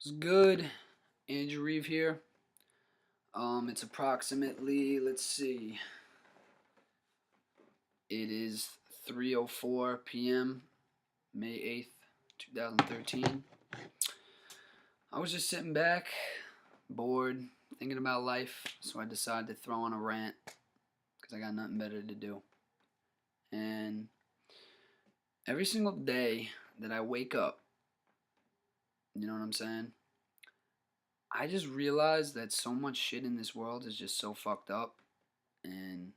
It's good. Andrew Reeve here. It's approximately, let's see, it is 3:04 p.m. May 8th, 2013. I was just sitting back, bored, thinking about life, so I decided to throw on a rant because I got nothing better to do. And every single day that I wake up, you know what I'm saying? I just realize that so much shit in this world is just so fucked up, and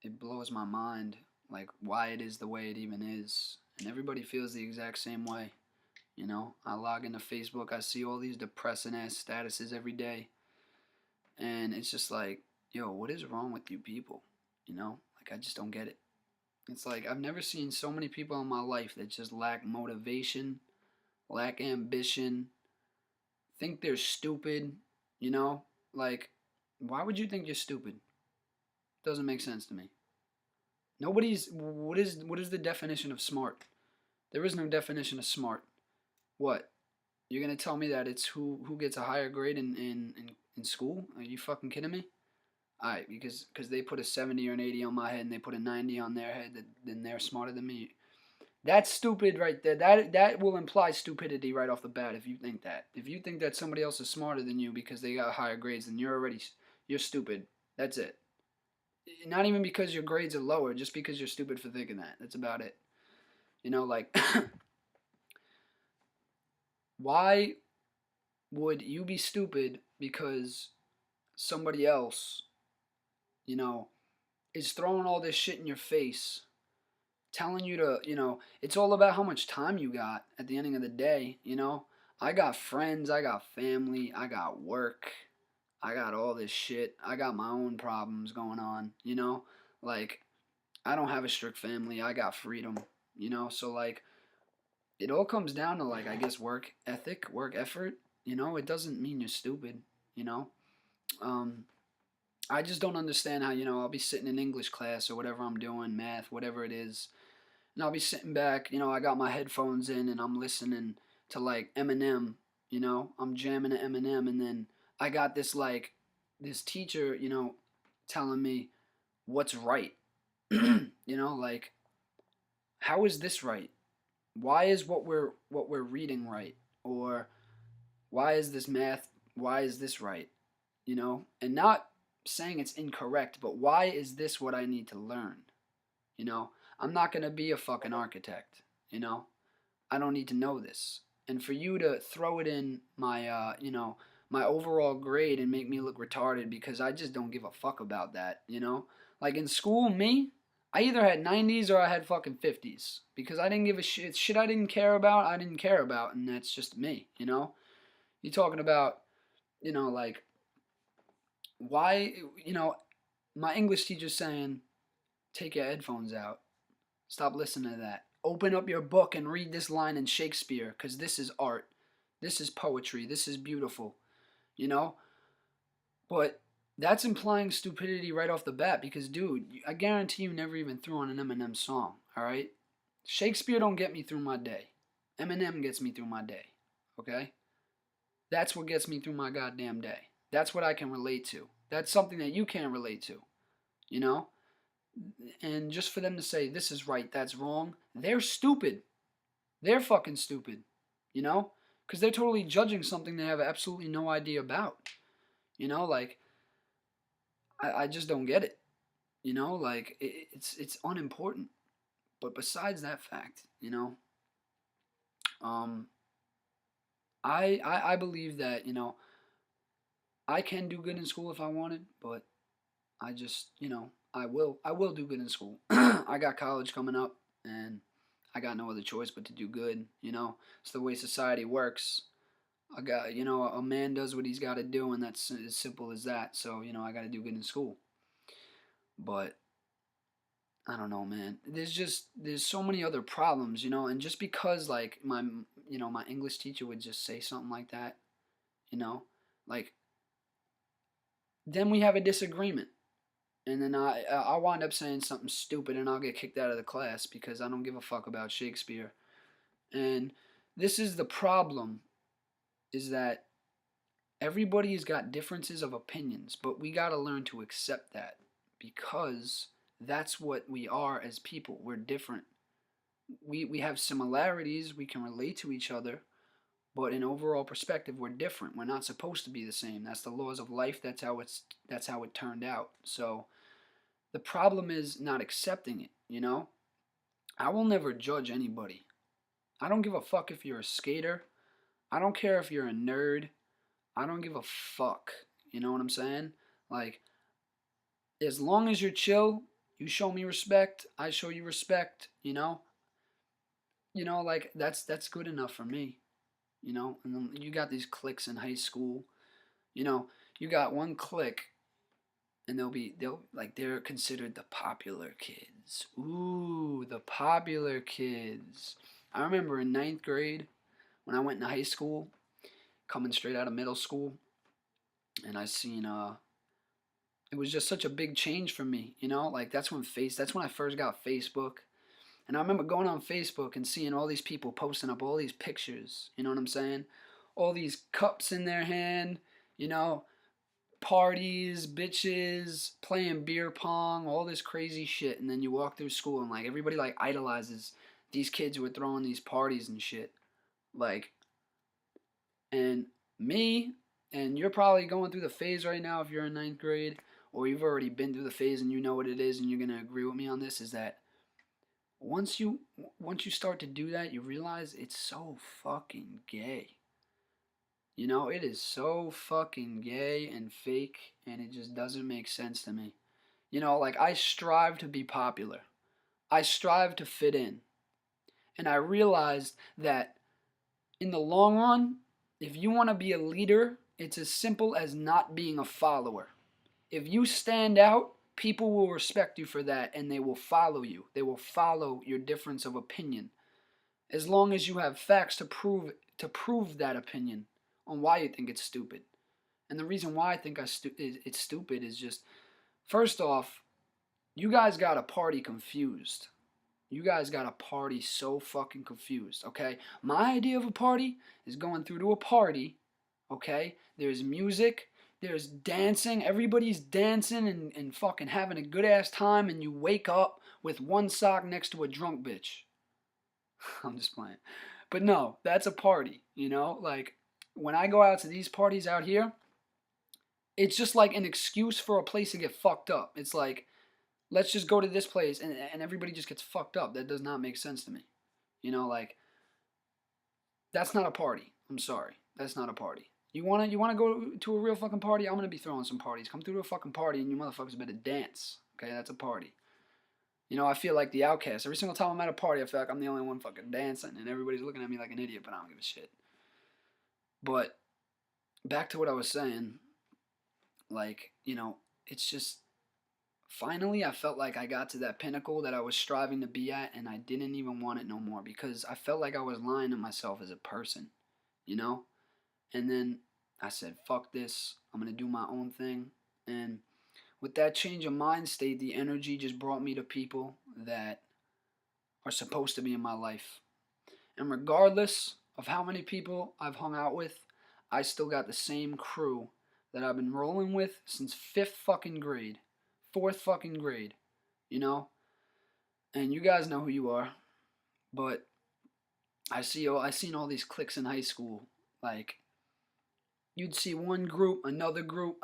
it blows my mind like why it is the way it even is. And everybody feels the exact same way. I log into Facebook, I see all these depressing ass statuses every day, and it's just like, yo, what is wrong with you people? Like I just don't get it. It's like I've never seen so many people in my life that just lack motivation, lack ambition, think they're stupid, you know? Like, why would you think you're stupid? Doesn't make sense to me. Nobody's what is the definition of smart? There is no definition of smart. What? You're gonna tell me that it's who gets a higher grade in school? Are you fucking kidding me? Alright, because they put a 70 or an 80 on my head and they put a 90 on their head, then they're smarter than me. That's stupid right there. That will imply stupidity right off the bat if you think that. If you think that somebody else is smarter than you because they got higher grades, then you're stupid. That's it. Not even because your grades are lower, just because you're stupid for thinking that. That's about it. Like why would you be stupid because somebody else, you know, is throwing all this shit in your face, telling you to, it's all about how much time you got at the ending of the day. I got friends, I got family, I got work, I got all this shit. I got my own problems going on. Like, I don't have a strict family, I got freedom. So, like, it all comes down to, like, I guess work ethic, work effort. It doesn't mean you're stupid, you know? Um, I just don't understand how, I'll be sitting in English class or whatever I'm doing, math, whatever it is, and I'll be sitting back, I got my headphones in and I'm listening to like Eminem. I'm jamming to Eminem, and then I got this teacher, telling me what's right. Like, how is this right? Why is what we're reading right? Or why is this math, why is this right? And not saying it's incorrect, but why is this what I need to learn? You know, I'm not going to be a fucking architect, you know? I don't need to know this. And for you to throw it in my overall grade and make me look retarded because I just don't give a fuck about that? Like in school, me, I either had 90s or I had fucking 50s because I didn't give a shit. Shit I didn't care about, I didn't care about, and that's just me? You're talking about, like, why, my English teacher's saying, take your headphones out. Stop listening to that. Open up your book and read this line in Shakespeare, because this is art. This is poetry. This is beautiful. You know? But that's implying stupidity right off the bat, because, dude, I guarantee you never even threw on an Eminem song, alright? Shakespeare don't get me through my day. Eminem gets me through my day, okay? That's what gets me through my goddamn day. That's what I can relate to. That's something that you can't relate to, you know? And just for them to say this is right, that's wrong, they're stupid. They're fucking stupid, you know? Because they're totally judging something they have absolutely no idea about. Like, I just don't get it. Like, it's unimportant. But besides that fact, um, I believe that, I can do good in school if I wanted, but I just, I will do good in school. I got college coming up, and I got no other choice but to do good. It's the way society works. I got, a man does what he's got to do, and that's as simple as that. So, I got to do good in school. But I don't know, man. There's so many other problems. And just because like my English teacher would just say something like that, you know, like then we have a disagreement. And then I wind up saying something stupid, and I'll get kicked out of the class because I don't give a fuck about Shakespeare. And this is the problem, is that Everybody's got differences of opinions, but we got to learn to accept that because that's what we are as people. We're different. We have similarities, we can relate to each other, but in overall perspective, we're different. We're not supposed to be the same. That's the laws of life. That's how it turned out. So the problem is not accepting it, you know? I will never judge anybody. I don't give a fuck if you're a skater. I don't care if you're a nerd. I don't give a fuck. You know what I'm saying? Like, as long as you're chill, you show me respect, I show you respect, you know? Like that's good enough for me, you know? And then you got these cliques in high school. You know, you got one clique and they're considered the popular kids. Ooh, the popular kids. I remember in ninth grade when I went into high school, coming straight out of middle school, and I seen it was just such a big change for me, you know? Like that's when I first got Facebook. And I remember going on Facebook and seeing all these people posting up all these pictures, you know what I'm saying? All these cups in their hand, you know, parties, bitches, playing beer pong, all this crazy shit. And then you walk through school and like everybody like idolizes these kids who are throwing these parties and shit. Like, and me, and you're probably going through the phase right now if you're in ninth grade, or you've already been through the phase and you know what it is and you're going to agree with me on this, is that once you start to do that, you realize it's so fucking gay. You know, it is so fucking gay and fake, and it just doesn't make sense to me. You know, like I strive to be popular. I strive to fit in. And I realized that in the long run, if you want to be a leader, it's as simple as not being a follower. If you stand out, people will respect you for that and they will follow you. They will follow your difference of opinion. As long as you have facts to prove that opinion on why you think it's stupid. And the reason why I think it's stupid is just, first off, you guys got a party confused. You guys got a party so fucking confused, okay? My idea of a party is going through to a party, okay? There's music, there's dancing, everybody's dancing and fucking having a good ass time, and you wake up with one sock next to a drunk bitch. I'm just playing. But no, that's a party, you know? Like, when I go out to these parties out here, it's just like an excuse for a place to get fucked up. It's like, let's just go to this place and everybody just gets fucked up. That does not make sense to me. You know, like, that's not a party. I'm sorry. That's not a party. You wanna go to a real fucking party? I'm gonna be throwing some parties. Come through to a fucking party and you motherfuckers better dance. Okay, that's a party. You know, I feel like the outcast. Every single time I'm at a party, I feel like I'm the only one fucking dancing and everybody's looking at me like an idiot, but I don't give a shit. But back to what I was saying, like, you know, it's just finally I felt like I got to that pinnacle that I was striving to be at and I didn't even want it no more because I felt like I was lying to myself as a person, you know? And then I said, fuck this. I'm going to do my own thing. And with that change of mind state, the energy just brought me to people that are supposed to be in my life. And regardless of how many people I've hung out with, I still got the same crew that I've been rolling with since 5th fucking grade. 4th fucking grade. You know? And you guys know who you are. But I seen all these cliques in high school. Like, you'd see one group, another group,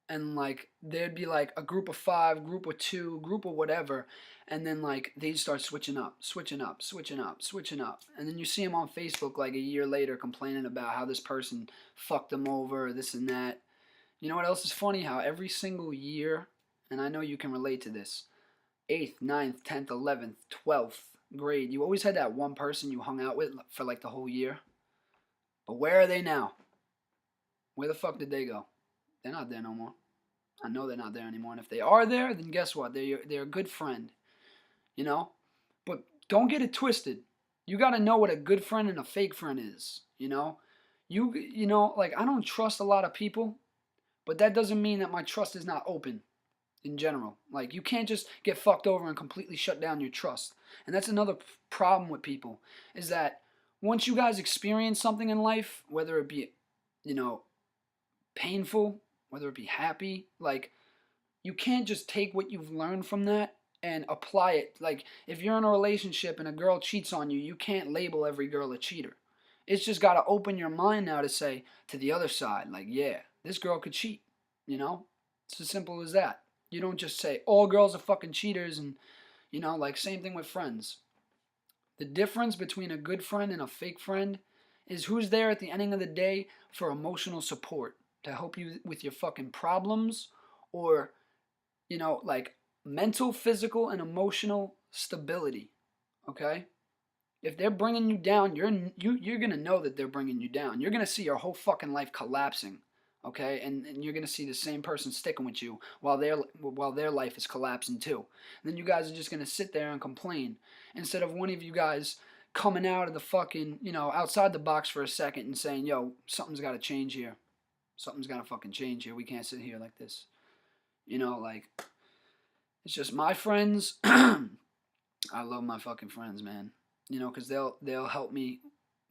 and like there'd be like a group of 5, group of 2, group of whatever, and then like they'd start switching up, and then you see them on Facebook like a year later complaining about how this person fucked them over, this and that. You know what else is funny? How every single year, and I know you can relate to this, 8th, 9th, 10th, 11th, 12th grade, you always had that one person you hung out with for like the whole year. But where are they now? Where the fuck did they go? They're not there no more. I know they're not there anymore. And if they are there, then guess what? They're a good friend. You know? But don't get it twisted. You got to know what a good friend and a fake friend is. You know? You know, like, I don't trust a lot of people, but that doesn't mean that my trust is not open in general. Like, you can't just get fucked over and completely shut down your trust. And that's another problem with people, is that once you guys experience something in life, whether it be, you know, painful, whether it be happy, like, you can't just take what you've learned from that and apply it. Like, if you're in a relationship and a girl cheats on you, you can't label every girl a cheater. It's just got to open your mind now to say to the other side, like, yeah, this girl could cheat, you know? It's as simple as that. You don't just say, all girls are fucking cheaters, and, like, same thing with friends. The difference between a good friend and a fake friend is who's there at the ending of the day for emotional support to help you with your fucking problems, or, like, mental, physical, and emotional stability. Okay? If they're bringing you down, you're gonna know that they're bringing you down. You're gonna see your whole fucking life collapsing. Okay, and you're gonna see the same person sticking with you while their life is collapsing too. And then you guys are just gonna sit there and complain instead of one of you guys coming out of the fucking, outside the box for a second and saying, "Yo, something's got to change here. Something's got to fucking change here. We can't sit here like this." Like, it's just my friends. I love my fucking friends, man. Because they'll help me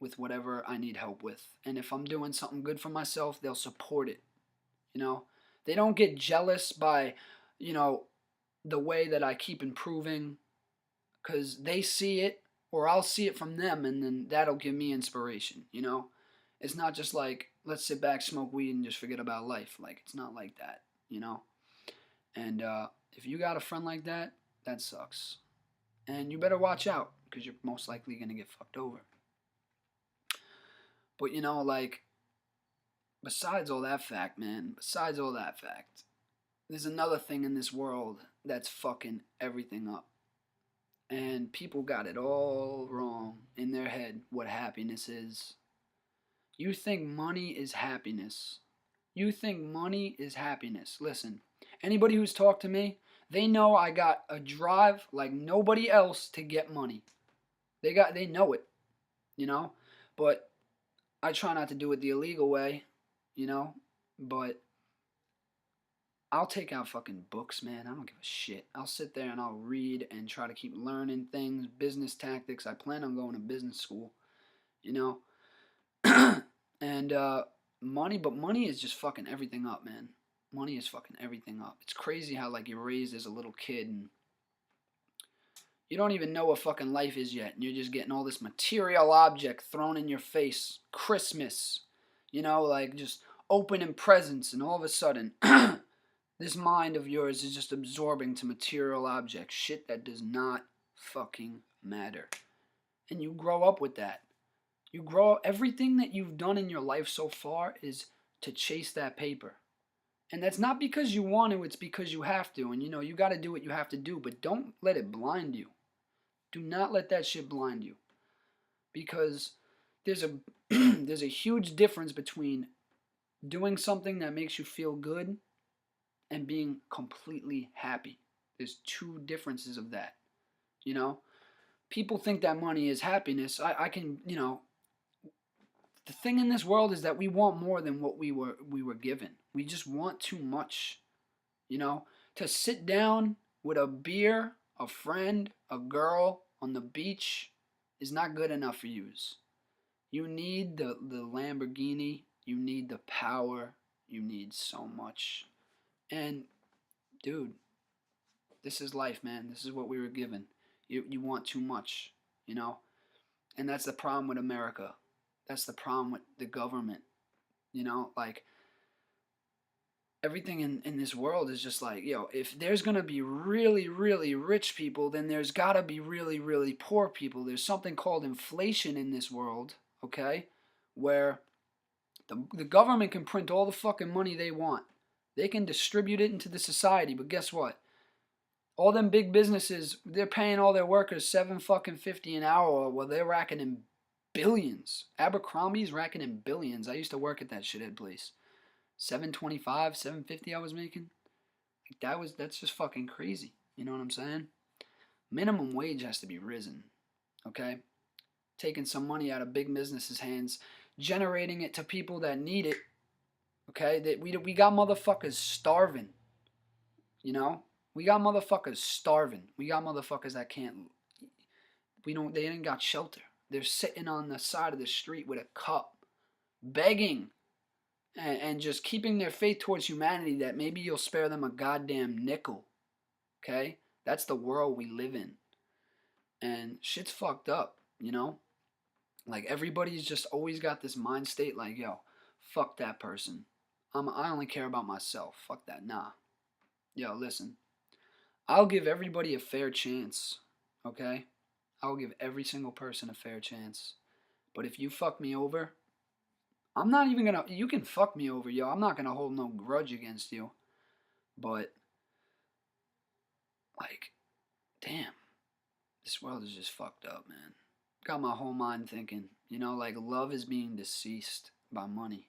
with whatever I need help with. And if I'm doing something good for myself, they'll support it. They don't get jealous by, the way that I keep improving, because they see it, or I'll see it from them, and then that'll give me inspiration. It's not just like, let's sit back, smoke weed, and just forget about life. Like, it's not like that. And if you got a friend like that, that sucks. And you better watch out, because you're most likely going to get fucked over. But, like, besides all that fact, there's another thing in this world that's fucking everything up. And people got it all wrong in their head what happiness is. You think money is happiness. Listen, anybody who's talked to me, they know I got a drive like nobody else to get money. They know it, But I try not to do it the illegal way, But I'll take out fucking books, man. I don't give a shit. I'll sit there and I'll read and try to keep learning things, business tactics. I plan on going to business school, And money is just fucking everything up, man. Money is fucking everything up. It's crazy how, like, you're raised as a little kid and you don't even know what fucking life is yet. And you're just getting all this material object thrown in your face. Christmas, like, just opening presents, and all of a sudden, this mind of yours is just absorbing to material objects. Shit that does not fucking matter. And you grow up with that. You grow up, everything that you've done in your life so far is to chase that paper. And that's not because you want to, it's because you have to. And you got to do what you have to do, but don't let it blind you. Do not let that shit blind you. Because there's a there's a huge difference between doing something that makes you feel good and being completely happy. There's two differences of that. People think that money is happiness. I can, the thing in this world is that we want more than what we were given. We just want too much. To sit down with a beer, a friend, a girl on the beach is not good enough for yous. You need the Lamborghini. You need the power. You need so much. And, dude, this is life, man. This is what we were given. You want too much, And that's the problem with America. That's the problem with the government. Like, everything in this world is just like, if there's going to be really, really rich people, then there's got to be really, really poor people. There's something called inflation in this world, okay? Where the government can print all the fucking money they want. They can distribute it into the society, but guess what? All them big businesses, they're paying all their workers $7.50 an hour, while they're racking in billions. Abercrombie's racking in billions. I used to work at that shithead place. $7.25, $7.50 I was making. Like, that's just fucking crazy. You know what I'm saying? Minimum wage has to be risen. Okay? Taking some money out of big businesses' hands, generating it to people that need it. Okay? We got motherfuckers starving. We got motherfuckers starving. We got motherfuckers that can't. They ain't got shelter. They're sitting on the side of the street with a cup, begging and just keeping their faith towards humanity that maybe you'll spare them a goddamn nickel. Okay? That's the world we live in. And shit's fucked up, you know? Like everybody's just always got this mind state like, yo, fuck that person. I only care about myself. Fuck that. Nah. Yo, listen. I'll give everybody a fair chance. Okay? I'll give every single person a fair chance. But if you fuck me over, I'm not even gonna. You can fuck me over, yo. I'm not gonna hold no grudge against you. But, like, damn. This world is just fucked up, man. Got my whole mind thinking, like love is being deceased by money.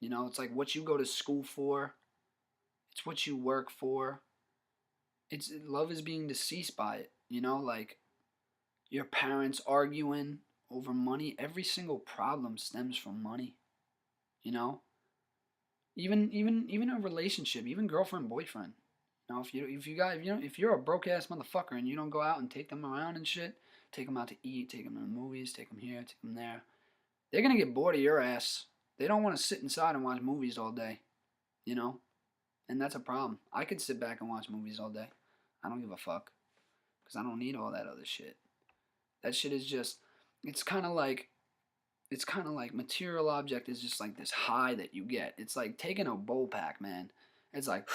It's like what you go to school for, it's what you work for. It's love is being deceased by it. Like your parents arguing over money. Every single problem stems from money. You know, even a relationship, even girlfriend boyfriend. If you're a broke ass motherfucker and you don't go out and take them around and shit, take them out to eat, take them to the movies, take them here, take them there, they're gonna get bored of your ass. They don't want to sit inside and watch movies all day, and that's a problem. I could sit back and watch movies all day. I don't give a fuck because I don't need all that other shit. That shit is just, it's kind of like material object is just like this high that you get. It's like taking a bowl pack, man. It's like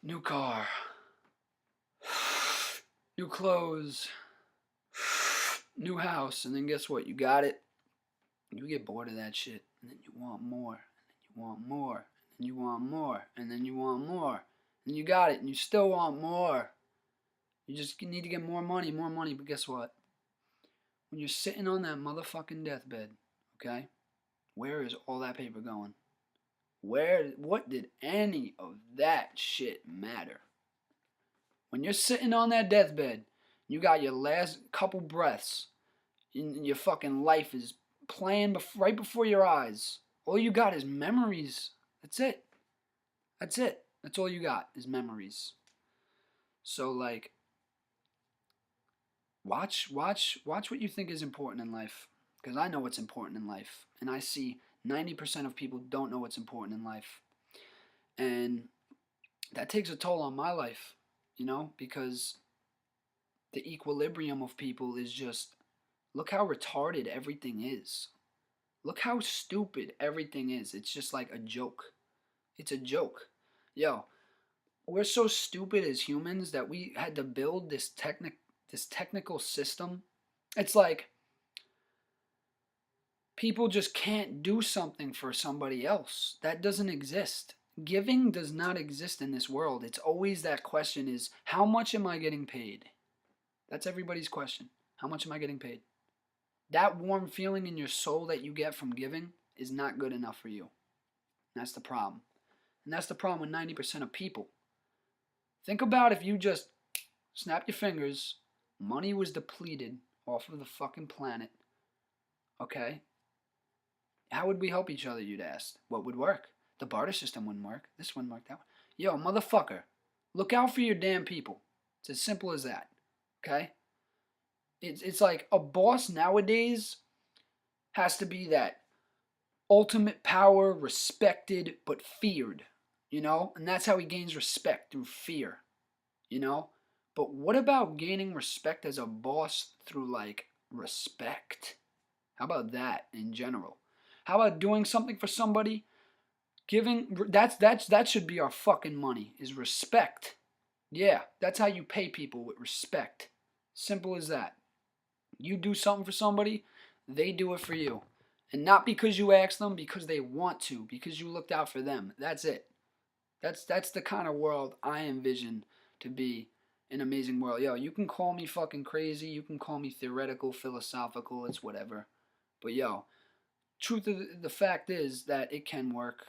new car, new clothes, new house, and then guess what? You got it. You get bored of that shit, and then you want more, and then you want more, and you want more, and then you want more, and you got it, and you still want more. You just need to get more money, but guess what? When you're sitting on that motherfucking deathbed, okay, where is all that paper going? What did any of that shit matter? When you're sitting on that deathbed, you got your last couple breaths, and your fucking life is playing right before your eyes. All you got is memories. That's it. That's it. That's all you got is memories. So like, watch what you think is important in life, because I know what's important in life, and I see 90% of people don't know what's important in life, and that takes a toll on my life, because the equilibrium of people is just, look how retarded everything is. Look how stupid everything is. It's just like a joke. It's a joke. Yo, we're so stupid as humans that we had to build this technical system. It's like people just can't do something for somebody else. That doesn't exist. Giving does not exist in this world. It's always that question is, how much am I getting paid? That's everybody's question. How much am I getting paid? That warm feeling in your soul that you get from giving is not good enough for you. That's the problem. And that's the problem with 90% of people. Think about if you just snap your fingers, money was depleted off of the fucking planet. Okay? How would we help each other, you'd ask? What would work? The barter system wouldn't work. This wouldn't work. That one. Yo, motherfucker, look out for your damn people. It's as simple as that. Okay? It's like a boss nowadays has to be that ultimate power, respected but feared, and that's how he gains respect, through fear, but what about gaining respect as a boss through like respect? How about that in general? How about doing something for somebody, giving, that should be our fucking money, is respect. Yeah, that's how you pay people, with respect. Simple as that. You do something for somebody, they do it for you. And not because you asked them, because they want to, because you looked out for them. That's it. That's the kind of world I envision to be an amazing world. Yo, you can call me fucking crazy, you can call me theoretical, philosophical, it's whatever. But yo, truth of the fact is that it can work.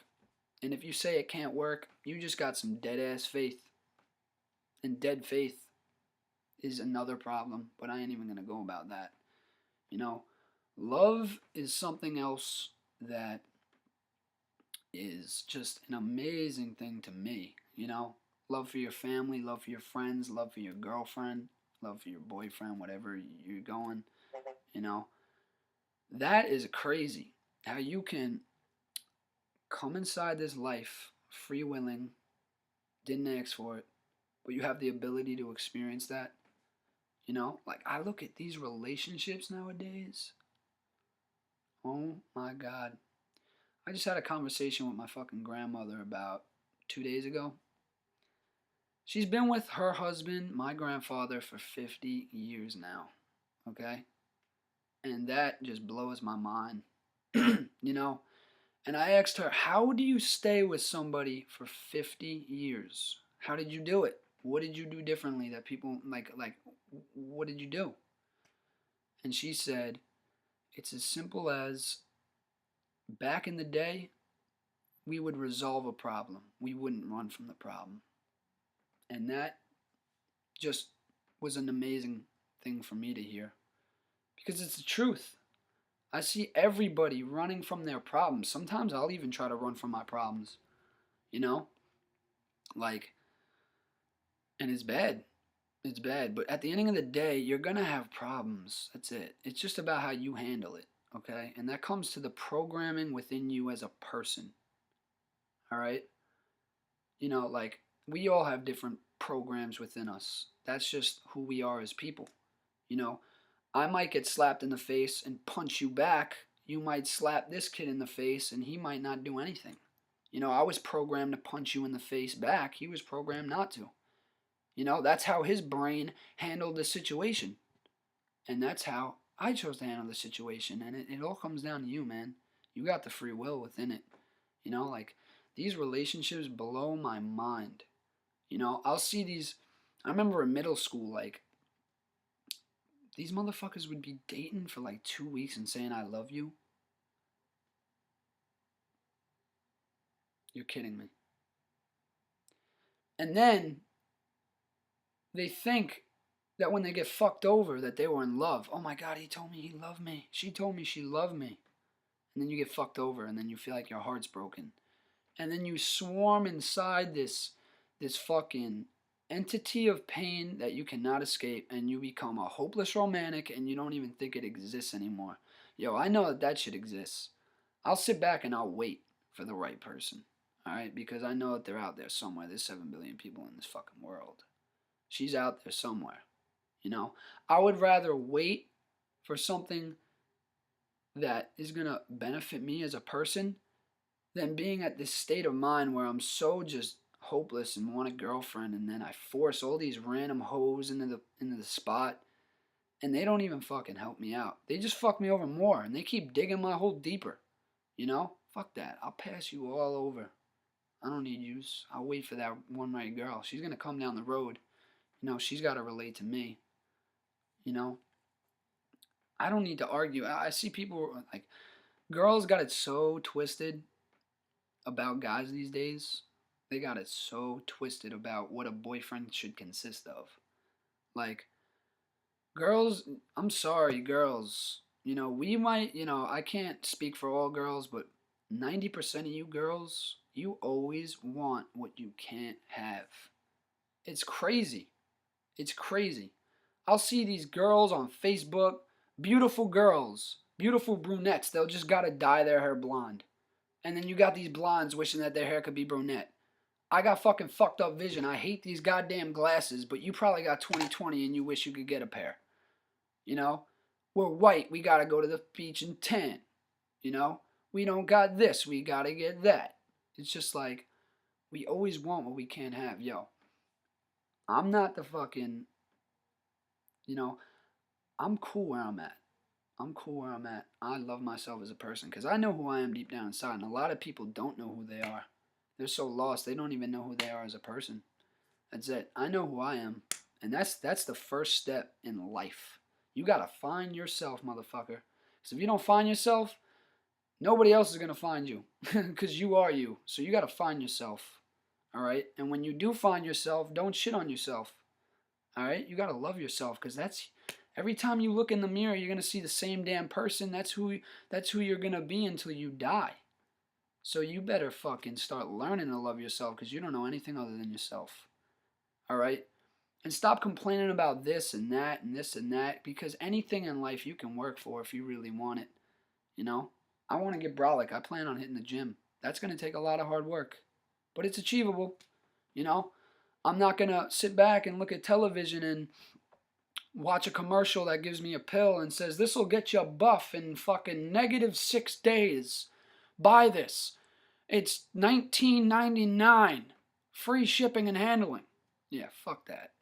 And if you say it can't work, you just got some dead ass faith. And dead faith is another problem, but I ain't even gonna go about that. Love is something else that is just an amazing thing to me. Love for your family, love for your friends, love for your girlfriend, love for your boyfriend, whatever you're going. That is crazy. How you can come inside this life free willing, didn't ask for it, but you have the ability to experience that. You know, like I look at these relationships nowadays. Oh my God. I just had a conversation with my fucking grandmother about 2 days ago. She's been with her husband, my grandfather, for 50 years now. Okay? And that just blows my mind. You know? And I asked her, how do you stay with somebody for 50 years? How did you do it? What did you do differently that people like what did you do? And she said, it's as simple as back in the day, we would resolve a problem. We wouldn't run from the problem. And that just was an amazing thing for me to hear. Because it's the truth. I see everybody running from their problems. Sometimes I'll even try to run from my problems. You know? Like, and it's bad. It's bad. But at the end of the day, you're going to have problems. That's it. It's just about how you handle it. Okay? And that comes to the programming within you as a person. All right? You know, like, we all have different programs within us. That's just who we are as people. You know, I might get slapped in the face and punch you back. You might slap this kid in the face and he might not do anything. You know, I was programmed to punch you in the face back. He was programmed not to. You know, that's how his brain handled the situation. And that's how I chose to handle the situation. And it all comes down to you, man. You got the free will within it. You know, like, these relationships blow my mind. You know, I'll see these. I remember in middle school, like, these motherfuckers would be dating for like 2 weeks and saying, I love you. You're kidding me. And then they think that when they get fucked over that they were in love. Oh my God, he told me he loved me. She told me she loved me. And then you get fucked over and then you feel like your heart's broken. And then you swarm inside this fucking entity of pain that you cannot escape, and you become a hopeless romantic and you don't even think it exists anymore. Yo, I know that shit exists. I'll sit back and I'll wait for the right person. Alright? Because I know that they're out there somewhere. There's 7 billion people in this fucking world. She's out there somewhere. You know? I would rather wait for something that is gonna benefit me as a person than being at this state of mind where I'm so just hopeless and want a girlfriend, and then I force all these random hoes into the spot, and they don't even fucking help me out. They just fuck me over more, and they keep digging my hole deeper. You know? Fuck that. I'll pass you all over. I don't need yous. I'll wait for that one right girl. She's gonna come down the road. You know, she's gotta relate to me. You know? I don't need to argue. I see people like, girls got it so twisted about guys these days. They got it so twisted about what a boyfriend should consist of. Like, girls, I'm sorry, girls. You know, we might, you know, I can't speak for all girls, but 90% of you girls, you always want what you can't have. It's crazy. It's crazy. I'll see these girls on Facebook, beautiful girls, beautiful brunettes. They'll just gotta dye their hair blonde. And then you got these blondes wishing that their hair could be brunette. I got fucking fucked up vision. I hate these goddamn glasses, but you probably got 20/20 and you wish you could get a pair. You know? We're white. We gotta go to the beach and tan. You know? We don't got this. We gotta get that. It's just like, we always want what we can't have. Yo, I'm not the fucking, you know, I'm cool where I'm at. I'm cool where I'm at. I love myself as a person because I know who I am deep down inside, and a lot of people don't know who they are. They're so lost, they don't even know who they are as a person. That's it. I know who I am, and that's the first step in life. You gotta find yourself, motherfucker. Because if you don't find yourself, nobody else is gonna find you, because you are you. So you gotta find yourself, all right? And when you do find yourself, don't shit on yourself, all right? You gotta love yourself, because that's, every time you look in the mirror, you're gonna see the same damn person. That's who you're gonna be until you die. So you better fucking start learning to love yourself, because you don't know anything other than yourself. Alright? And stop complaining about this and that and this and that, because anything in life you can work for if you really want it. You know? I want to get brolic. I plan on hitting the gym. That's going to take a lot of hard work, but it's achievable. You know, I'm not going to sit back and look at television and watch a commercial that gives me a pill and says this will get you buff in fucking -6 days. Buy this. It's $19.99. Free shipping and handling. Yeah, fuck that.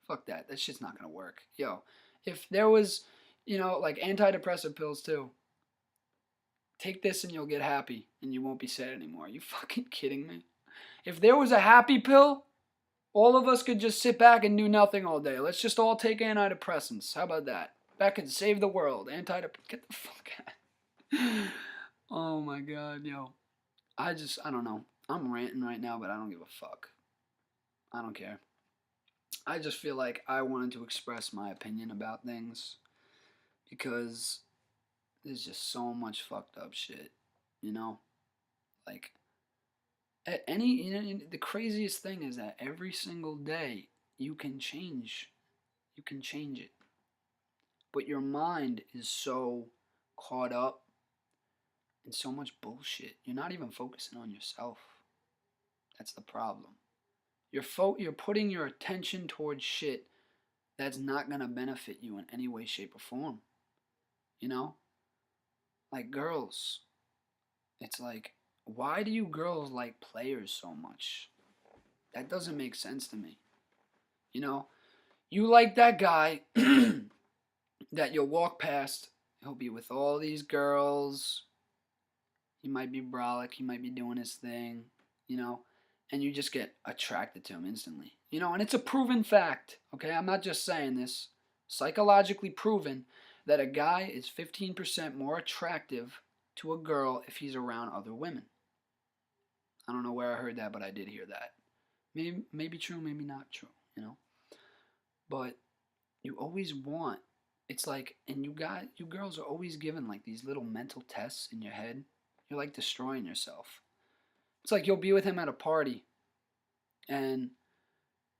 Fuck that. That shit's not gonna work. Yo, if there was, like antidepressant pills too. Take this and you'll get happy and you won't be sad anymore. Are you fucking kidding me? If there was a happy pill, all of us could just sit back and do nothing all day. Let's just all take antidepressants. How about that? That could save the world. Get the fuck out. Oh my god, yo. I don't know. I'm ranting right now, but I don't give a fuck. I don't care. I just feel like I wanted to express my opinion about things because there's just so much fucked up shit, you know? Like, at the craziest thing is that every single day you can change. You can change it. But your mind is so caught up in so much bullshit. You're not even focusing on yourself. That's the problem. You're putting your attention towards shit that's not gonna benefit you in any way, shape, or form. You know? Like girls. It's like, why do you girls like players so much? That doesn't make sense to me. You know? You like that guy that you'll walk past. He'll be with all these girls. He might be brolic. He might be doing his thing. And you just get attracted to him instantly. And it's a proven fact, okay? I'm not just saying this. Psychologically proven that a guy is 15% more attractive to a girl if he's around other women. I don't know where I heard that, but I did hear that. Maybe true, maybe not true, But you always want, it's like, and you girls are always given like these little mental tests in your head. You're like destroying yourself. It's like you'll be with him at a party and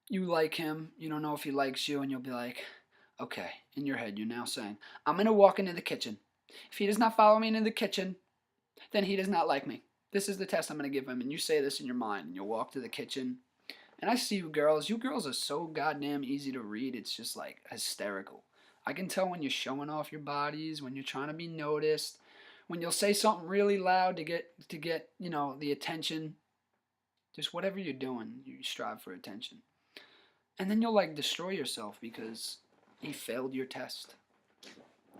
you like him, you don't know if he likes you, and you'll be like, okay, in your head, you're now saying, I'm going to walk into the kitchen. If he does not follow me into the kitchen, then he does not like me. This is the test I'm going to give him. And you say this in your mind, and you'll walk to the kitchen. And I see you girls. You girls are so goddamn easy to read. It's just like hysterical. I can tell when you're showing off your bodies, when you're trying to be noticed, when you'll say something really loud to get the attention. Just whatever you're doing, you strive for attention. And then you'll like destroy yourself because he failed your test.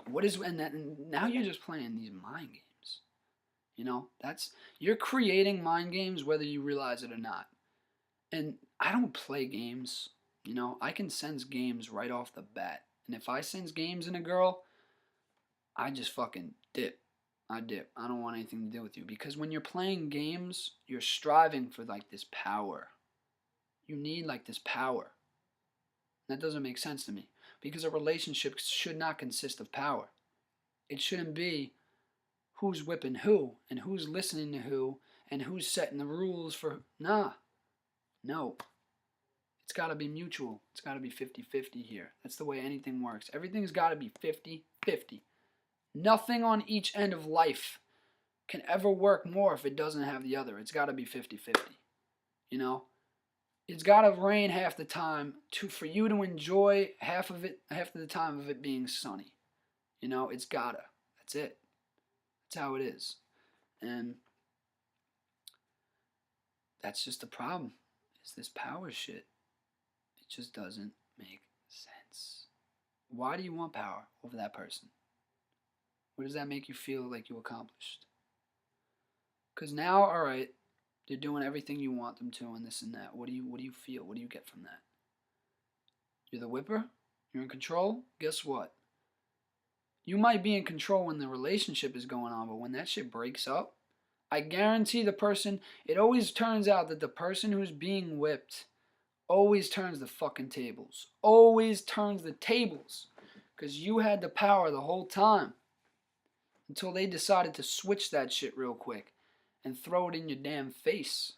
And now you're just playing these mind games. You're creating mind games whether you realize it or not. And I don't play games. I can sense games right off the bat. And if I sense games in a girl, I just fucking dip. I don't want anything to do with you. Because when you're playing games, you're striving for like this power. You need like this power. That doesn't make sense to me. Because a relationship should not consist of power. It shouldn't be who's whipping who, and who's listening to who, and who's setting the rules for... Nah. No. It's got to be mutual. It's got to be 50-50 here. That's the way anything works. Everything's got to be 50-50. Nothing on each end of life can ever work more if it doesn't have the other. It's got to be 50-50. It's got to rain half the time for you to enjoy half of the time of it being sunny. It's gotta. That's it. That's how it is. And that's just the problem. Is this power shit. It just doesn't make sense. Why do you want power over that person? What does that make you feel like you accomplished? Because now, all right, they're doing everything you want them to and this and that. What do you feel? What do you get from that? You're the whipper? You're in control? Guess what? You might be in control when the relationship is going on, but when that shit breaks up, I guarantee it always turns out that the person who's being whipped always turns the fucking tables. Always turns the tables. Because you had the power the whole time. Until they decided to switch that shit real quick and throw it in your damn face.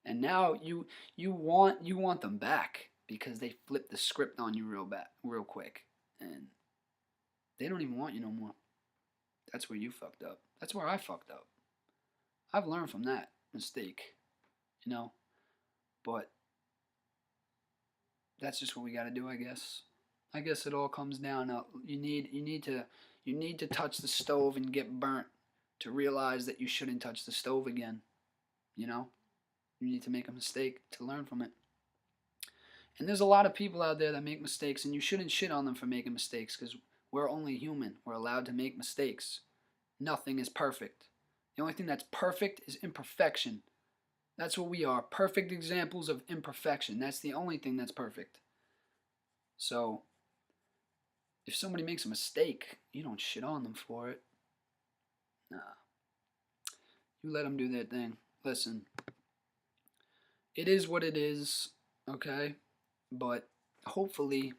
And now you want them back because they flipped the script on you real quick. And they don't even want you no more. That's where you fucked up. That's where I fucked up. I've learned from that mistake, you know. But that's just what we got to do, I guess. I guess it all comes down to you need to touch the stove and get burnt to realize that you shouldn't touch the stove again. You know, you need to make a mistake to learn from it. And there's a lot of people out there that make mistakes, and you shouldn't shit on them for making mistakes because we're only human. We're allowed to make mistakes. Nothing is perfect. The only thing that's perfect is imperfection. That's what we are. Perfect examples of imperfection. That's the only thing that's perfect. So, if somebody makes a mistake, you don't shit on them for it. Nah. You let them do their thing. Listen, it is what it is, okay? But hopefully,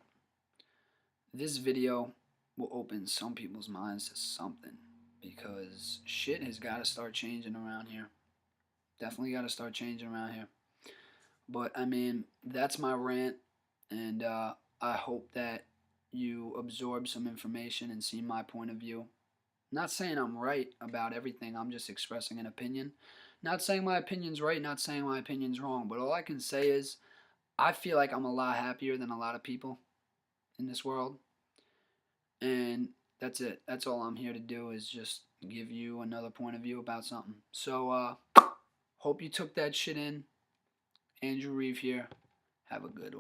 this video will open some people's minds to something. Because shit has got to start changing around here. Definitely got to start changing around here. But, I mean, that's my rant. And I hope that you absorb some information and see my point of view. Not saying I'm right about everything. I'm just expressing an opinion. Not saying my opinion's right, not saying my opinion's wrong. But all I can say is I feel like I'm a lot happier than a lot of people in this world. And that's it. That's all I'm here to do is just give you another point of view about something. So, hope you took that shit in. Andrew Reeve here. Have a good one.